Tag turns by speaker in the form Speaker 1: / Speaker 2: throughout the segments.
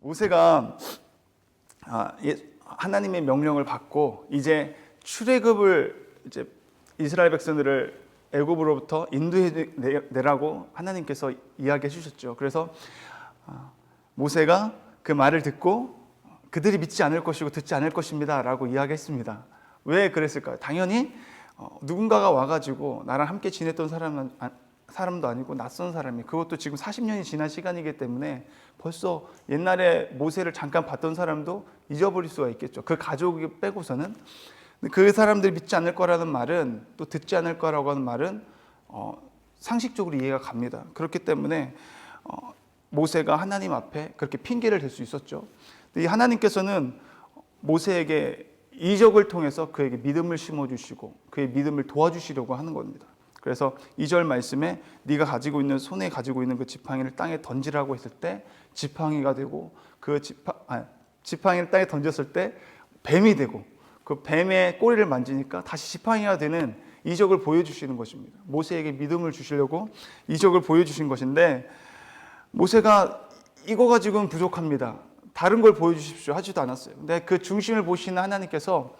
Speaker 1: 모세가 하나님의 명령을 받고 이제 출애굽을 이제 이스라엘 백성들을 애굽으로부터 인도해 내라고 하나님께서 이야기해 주셨죠. 그래서 모세가 그 말을 듣고 그들이 믿지 않을 것이고 듣지 않을 것입니다 라고 이야기했습니다. 왜 그랬을까요? 당연히 누군가가 와가지고 나랑 함께 지냈던 사람도 아니고 낯선 사람이, 그것도 지금 40년이 지난 시간이기 때문에 벌써 옛날에 모세를 잠깐 봤던 사람도 잊어버릴 수가 있겠죠. 그 가족이 빼고서는. 그 사람들이 믿지 않을 거라는 말은, 또 듣지 않을 거라고 하는 말은 상식적으로 이해가 갑니다. 그렇기 때문에 모세가 하나님 앞에 그렇게 핑계를 댈 수 있었죠. 이 하나님께서는 모세에게 이적을 통해서 그에게 믿음을 심어주시고 그의 믿음을 도와주시려고 하는 겁니다. 그래서 2절 말씀에 네가 가지고 있는, 손에 가지고 있는 그 지팡이를 땅에 던지라고 했을 때 지팡이가 되고, 그 지팡이를 땅에 던졌을 때 뱀이 되고, 그 뱀의 꼬리를 만지니까 다시 지팡이가 되는 이적을 보여주시는 것입니다. 모세에게 믿음을 주시려고 이적을 보여주신 것인데, 모세가 이거 가지고는 부족합니다, 다른 걸 보여주십시오 하지도 않았어요. 근데 그 중심을 보시는 하나님께서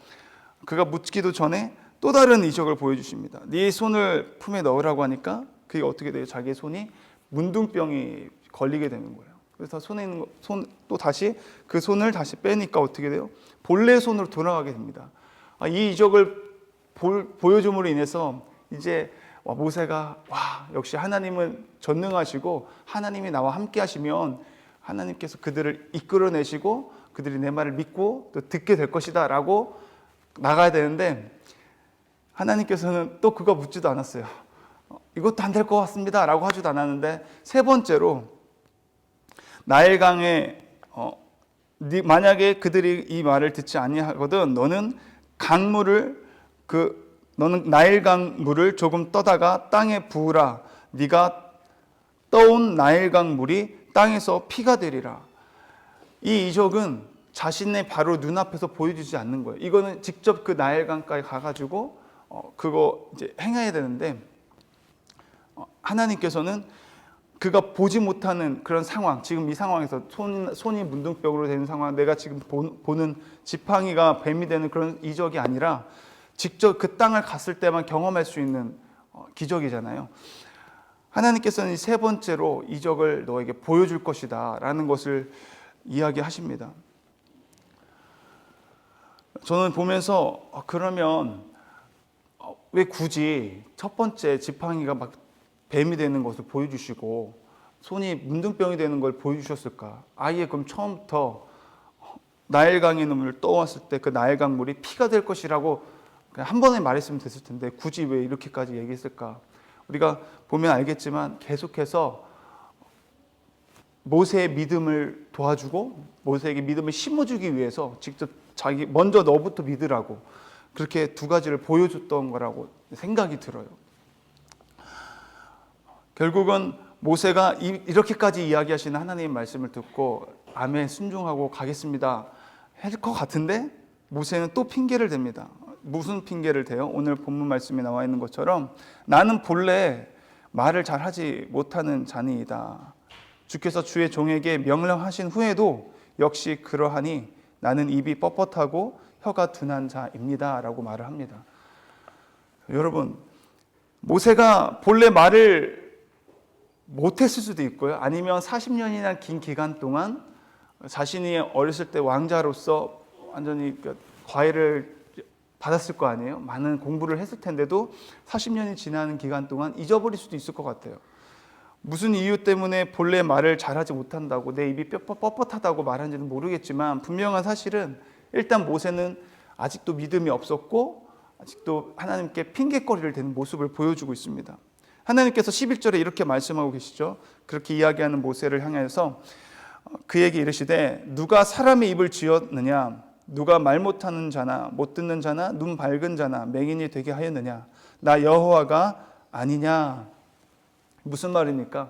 Speaker 1: 그가 묻기도 전에 또 다른 이적을 보여주십니다. 네 손을 품에 넣으라고 하니까 그게 어떻게 돼요? 자기의 손이 문둥병이 걸리게 되는 거예요. 그래서 손에 있는 또 다시 그 손을 다시 빼니까 어떻게 돼요? 본래 손으로 돌아가게 됩니다. 이 이적을 보여줌으로 인해서 이제 모세가 역시 하나님은 전능하시고 하나님이 나와 함께 하시면 하나님께서 그들을 이끌어내시고 그들이 내 말을 믿고 또 듣게 될 것이다 라고 나가야 되는데, 하나님께서는 또 그거 묻지도 않았어요. 이것도 안 될 것 같습니다 라고 하지도 않았는데, 세 번째로 나일강에 만약에 그들이 이 말을 듣지 아니하거든 너는 나일강 물을 조금 떠다가 땅에 부으라. 네가 떠온 나일강 물이 땅에서 피가 되리라. 이 이적은 자신의 바로 눈앞에서 보여주지 않는 거예요. 이거는 직접 그 나일강가에 가가지고 그거 이제 행해야 되는데, 하나님께서는 그가 보지 못하는 그런 상황, 지금 이 상황에서 손이 문둥병으로 되는 상황, 내가 지금 보는 지팡이가 뱀이 되는 그런 이적이 아니라 직접 그 땅을 갔을 때만 경험할 수 있는 기적이잖아요. 하나님께서는 세 번째로 이적을 너에게 보여줄 것이다 라는 것을 이야기하십니다. 저는 보면서 그러면 왜 굳이 첫 번째 지팡이가 막 뱀이 되는 것을 보여주시고 손이 문둥병이 되는 걸 보여주셨을까? 아예 그럼 처음부터 나일강의 물을 떠왔을 때 그 나일강 물이 피가 될 것이라고 그냥 한 번에 말했으면 됐을 텐데 굳이 왜 이렇게까지 얘기했을까? 우리가 보면 알겠지만 계속해서 모세의 믿음을 도와주고 모세에게 믿음을 심어주기 위해서 직접 먼저 너부터 믿으라고 그렇게 두 가지를 보여줬던 거라고 생각이 들어요. 결국은 모세가 이렇게까지 이야기하시는 하나님의 말씀을 듣고 아멘 순종하고 가겠습니다 할 것 같은데, 모세는 또 핑계를 댑니다. 무슨 핑계를 대요? 오늘 본문 말씀에 나와 있는 것처럼 나는 본래 말을 잘하지 못하는 자니이다. 주께서 주의 종에게 명령하신 후에도 역시 그러하니 나는 입이 뻣뻣하고 혀가 둔한 자입니다 라고 말을 합니다. 여러분, 모세가 본래 말을 못했을 수도 있고요, 아니면 40년이나 긴 기간 동안 자신이 어렸을 때 왕자로서 완전히 과외를 받았을 거 아니에요. 많은 공부를 했을 텐데도 40년이 지나는 기간 동안 잊어버릴 수도 있을 것 같아요. 무슨 이유 때문에 본래 말을 잘하지 못한다고, 내 입이 뻣뻣하다고 말하는지는 모르겠지만 분명한 사실은 일단 모세는 아직도 믿음이 없었고 아직도 하나님께 핑계거리를 대는 모습을 보여주고 있습니다. 하나님께서 11절에 이렇게 말씀하고 계시죠. 그렇게 이야기하는 모세를 향해서 그에게 이르시되 누가 사람의 입을 쥐었느냐, 누가 말 못하는 자나 못 듣는 자나 눈 밝은 자나 맹인이 되게 하였느냐, 나 여호와가 아니냐. 무슨 말입니까?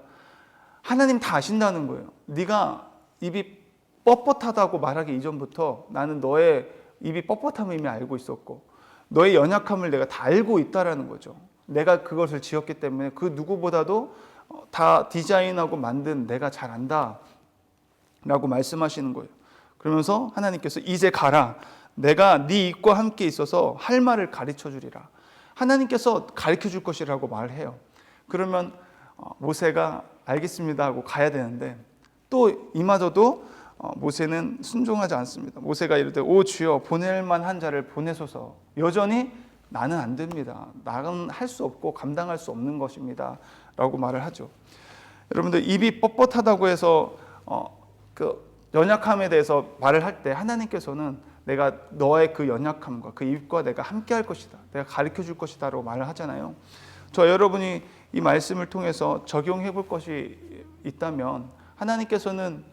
Speaker 1: 하나님 다 아신다는 거예요. 네가 입이 뻣뻣하다고 말하기 이전부터 나는 너의 입이 뻣뻣함을 이미 알고 있었고 너의 연약함을 내가 다 알고 있다라는 거죠. 내가 그것을 지었기 때문에 그 누구보다도 다 디자인하고 만든 내가 잘 안다. 라고 말씀하시는 거예요. 그러면서 하나님께서 이제 가라. 내가 네 입과 함께 있어서 할 말을 가르쳐 주리라. 하나님께서 가르쳐 줄 것이라고 말해요. 그러면 모세가 알겠습니다 하고 가야 되는데 또 이마저도 모세는 순종하지 않습니다. 모세가 이르되 오 주여 보낼 만한 자를 보내소서. 여전히 나는 안 됩니다. 나는 할 수 없고 감당할 수 없는 것입니다 라고 말을 하죠. 여러분들 입이 뻣뻣하다고 해서 그 연약함에 대해서 말을 할 때 하나님께서는 내가 너의 그 연약함과 그 입과 내가 함께 할 것이다. 내가 가르쳐 줄 것이다 라고 말을 하잖아요. 저 여러분이 이 말씀을 통해서 적용해 볼 것이 있다면 하나님께서는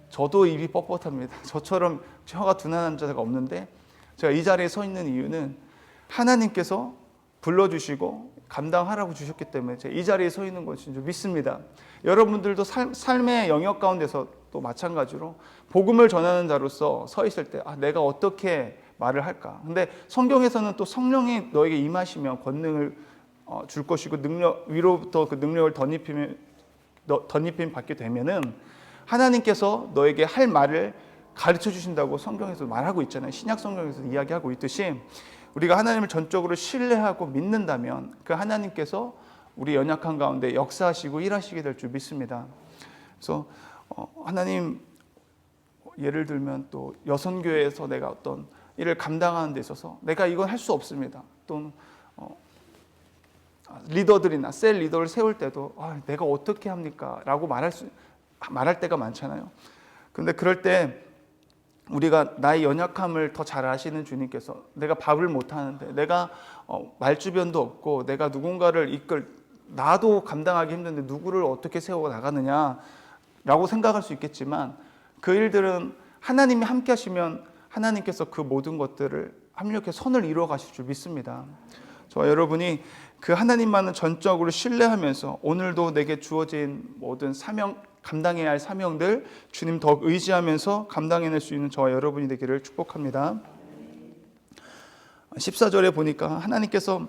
Speaker 1: 저도 입이 뻣뻣합니다. 저처럼 혀가 둔한한 자가 없는데 제가 이 자리에 서 있는 이유는 하나님께서 불러주시고 감당하라고 주셨기 때문에 제가 이 자리에 서 있는 것인 줄 믿습니다. 여러분들도 삶의 영역 가운데서 또 마찬가지로 복음을 전하는 자로서 서 있을 때 내가 어떻게 말을 할까? 근데 성경에서는 또 성령이 너에게 임하시면 권능을 줄 것이고 위로부터 그 능력을 덧입힘 받게 되면은 하나님께서 너에게 할 말을 가르쳐 주신다고 성경에서 말하고 있잖아요. 신약 성경에서 이야기하고 있듯이 우리가 하나님을 전적으로 신뢰하고 믿는다면 그 하나님께서 우리 연약한 가운데 역사하시고 일하시게 될 줄 믿습니다. 그래서 하나님 예를 들면 또 여선교회에서 내가 어떤 일을 감당하는 데 있어서 내가 이건 할 수 없습니다. 또는 리더들이나 셀 리더를 세울 때도 내가 어떻게 합니까? 라고 말할 때가 많잖아요. 근데 그럴 때 우리가 나의 연약함을 더 잘 아시는 주님께서 내가 밥을 못 하는데 내가 말주변도 없고 내가 누군가를 나도 감당하기 힘든데 누구를 어떻게 세워 나가느냐 라고 생각할 수 있겠지만 그 일들은 하나님이 함께 하시면 하나님께서 그 모든 것들을 합력해 선을 이루어 가실 줄 믿습니다. 저와 여러분이 그 하나님만을 전적으로 신뢰하면서 오늘도 내게 주어진 모든 감당해야 할 사명들 주님 더 의지하면서 감당해낼 수 있는 저와 여러분이 되기를 축복합니다. 14절에 보니까 하나님께서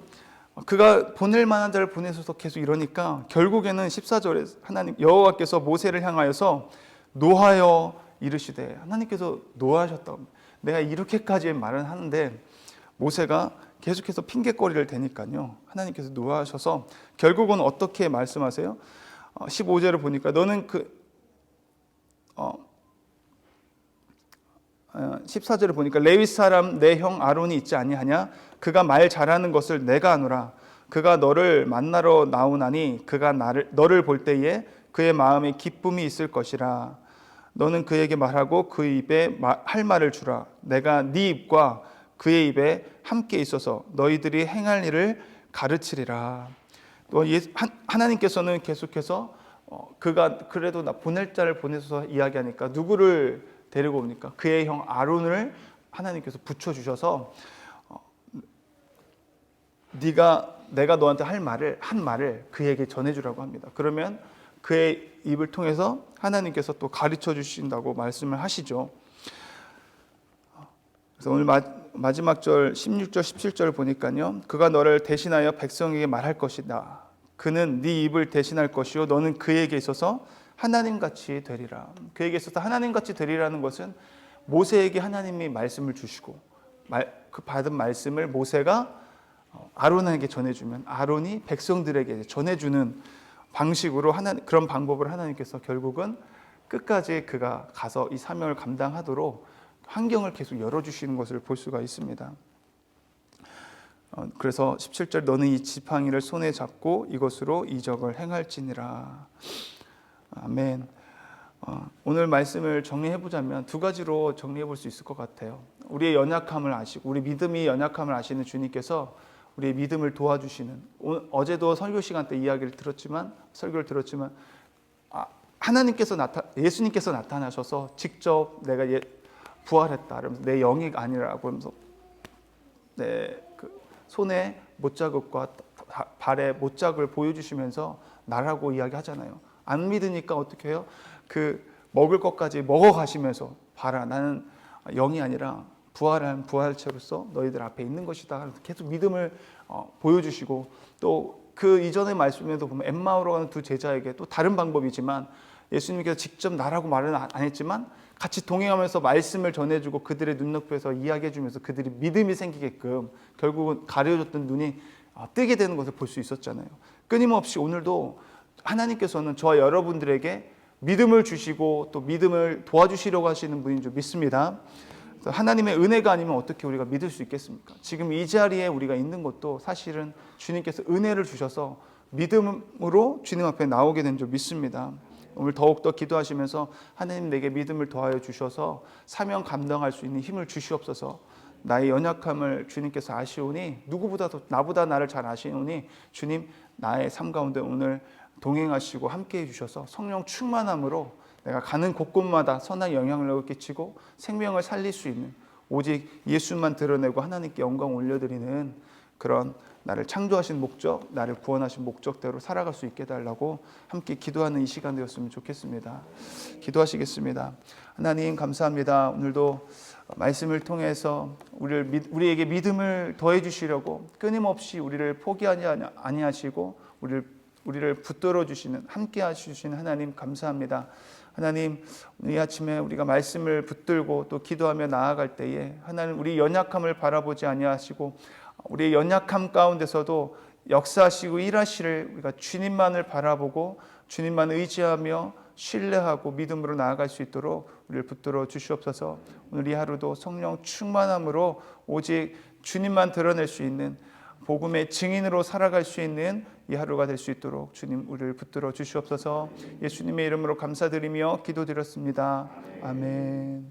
Speaker 1: 그가 보낼 만한 자를 보내셔서 계속 이러니까 결국에는 14절에 하나님 여호와께서 모세를 향하여서 노하여 이르시되 하나님께서 노하셨다고 내가 이렇게까지 말은 하는데 모세가 계속해서 핑계거리를 대니까요. 하나님께서 노하셔서 결국은 어떻게 말씀하세요? 15절을 보니까 너는 14절을 보니까 레위 사람 내 형 아론이 있지 아니하냐? 그가 말 잘하는 것을 내가 아노라. 그가 너를 만나러 나오나니 그가 너를 볼 때에 그의 마음에 기쁨이 있을 것이라. 너는 그에게 말하고 그 입에 할 말을 주라. 내가 네 입과 그의 입에 함께 있어서 너희들이 행할 일을 가르치리라. 또 하나님께서는 계속해서 그가 그래도 나 보낼 자를 보내서 이야기하니까 누구를 데리고 옵니까? 그의 형 아론을 하나님께서 붙여주셔서 내가 너한테 한 말을 그에게 전해주라고 합니다. 그러면 그의 입을 통해서 하나님께서 또 가르쳐 주신다고 말씀을 하시죠. 그래서 오늘 마지막 절 16절 17절을 보니까요. 그가 너를 대신하여 백성에게 말할 것이다. 그는 네 입을 대신할 것이요 너는 그에게 있어서 하나님같이 되리라. 그에게 있어서 하나님같이 되리라는 것은 모세에게 하나님이 말씀을 주시고 그 받은 말씀을 모세가 아론에게 전해주면 아론이 백성들에게 전해주는 방식으로 그런 방법을 하나님께서 결국은 끝까지 그가 가서 이 사명을 감당하도록 환경을 계속 열어주시는 것을 볼 수가 있습니다. 그래서 17절 너는 이 지팡이를 손에 잡고 이것으로 이적을 행할지니라. 아멘. 오늘 말씀을 정리해보자면 두 가지로 정리해볼 수 있을 것 같아요. 우리의 연약함을 아시고 우리 믿음이 연약함을 아시는 주님께서 우리의 믿음을 도와주시는 어제도 설교 시간 때 설교를 들었지만 하나님께서 예수님께서 나타나셔서 직접 내가 부활했다 그러면서 내 영이 아니라고 하면서 내 손에 못자국과 발에 못자국을 보여주시면서 나라고 이야기하잖아요. 안 믿으니까 어떻게 해요? 그 먹을 것까지 먹어가시면서 봐라 나는 영이 아니라 부활한 부활체로서 너희들 앞에 있는 것이다. 계속 믿음을 보여주시고 또 그 이전의 말씀에도 보면 엠마오로 가는 두 제자에게 또 다른 방법이지만 예수님께서 직접 나라고 말은 안 했지만 같이 동행하면서 말씀을 전해주고 그들의 눈높이에서 이야기해주면서 그들이 믿음이 생기게끔 결국은 가려졌던 눈이 뜨게 되는 것을 볼 수 있었잖아요. 끊임없이 오늘도 하나님께서는 저와 여러분들에게 믿음을 주시고 또 믿음을 도와주시려고 하시는 분인 줄 믿습니다. 하나님의 은혜가 아니면 어떻게 우리가 믿을 수 있겠습니까? 지금 이 자리에 우리가 있는 것도 사실은 주님께서 은혜를 주셔서 믿음으로 주님 앞에 나오게 된 줄 믿습니다. 오늘 더욱더 기도하시면서 하나님 내게 믿음을 더하여 주셔서 사명 감당할 수 있는 힘을 주시옵소서. 나의 연약함을 주님께서 아시오니 누구보다도 나보다 나를 잘 아시오니 주님 나의 삶 가운데 오늘 동행하시고 함께해 주셔서 성령 충만함으로 내가 가는 곳곳마다 선한 영향력을 끼치고 생명을 살릴 수 있는 오직 예수만 드러내고 하나님께 영광 올려드리는 그런 나를 창조하신 목적, 나를 구원하신 목적대로 살아갈 수 있게 해달라고 함께 기도하는 이 시간 되었으면 좋겠습니다. 기도하시겠습니다. 하나님 감사합니다. 오늘도 말씀을 통해서 우리에게 믿음을 더해 주시려고 끊임없이 우리를 포기하지 아니하시고 우리를 붙들어 주시는 함께 하시는 하나님 감사합니다. 하나님 이 아침에 우리가 말씀을 붙들고 또 기도하며 나아갈 때에 하나님 우리 연약함을 바라보지 아니하시고 우리의 연약함 가운데서도 역사하시고 일하시를 우리가 주님만을 바라보고 주님만 의지하며 신뢰하고 믿음으로 나아갈 수 있도록 우리를 붙들어 주시옵소서. 오늘 이 하루도 성령 충만함으로 오직 주님만 드러낼 수 있는 복음의 증인으로 살아갈 수 있는 이 하루가 될 수 있도록 주님 우리를 붙들어 주시옵소서. 예수님의 이름으로 감사드리며 기도드렸습니다. 아멘.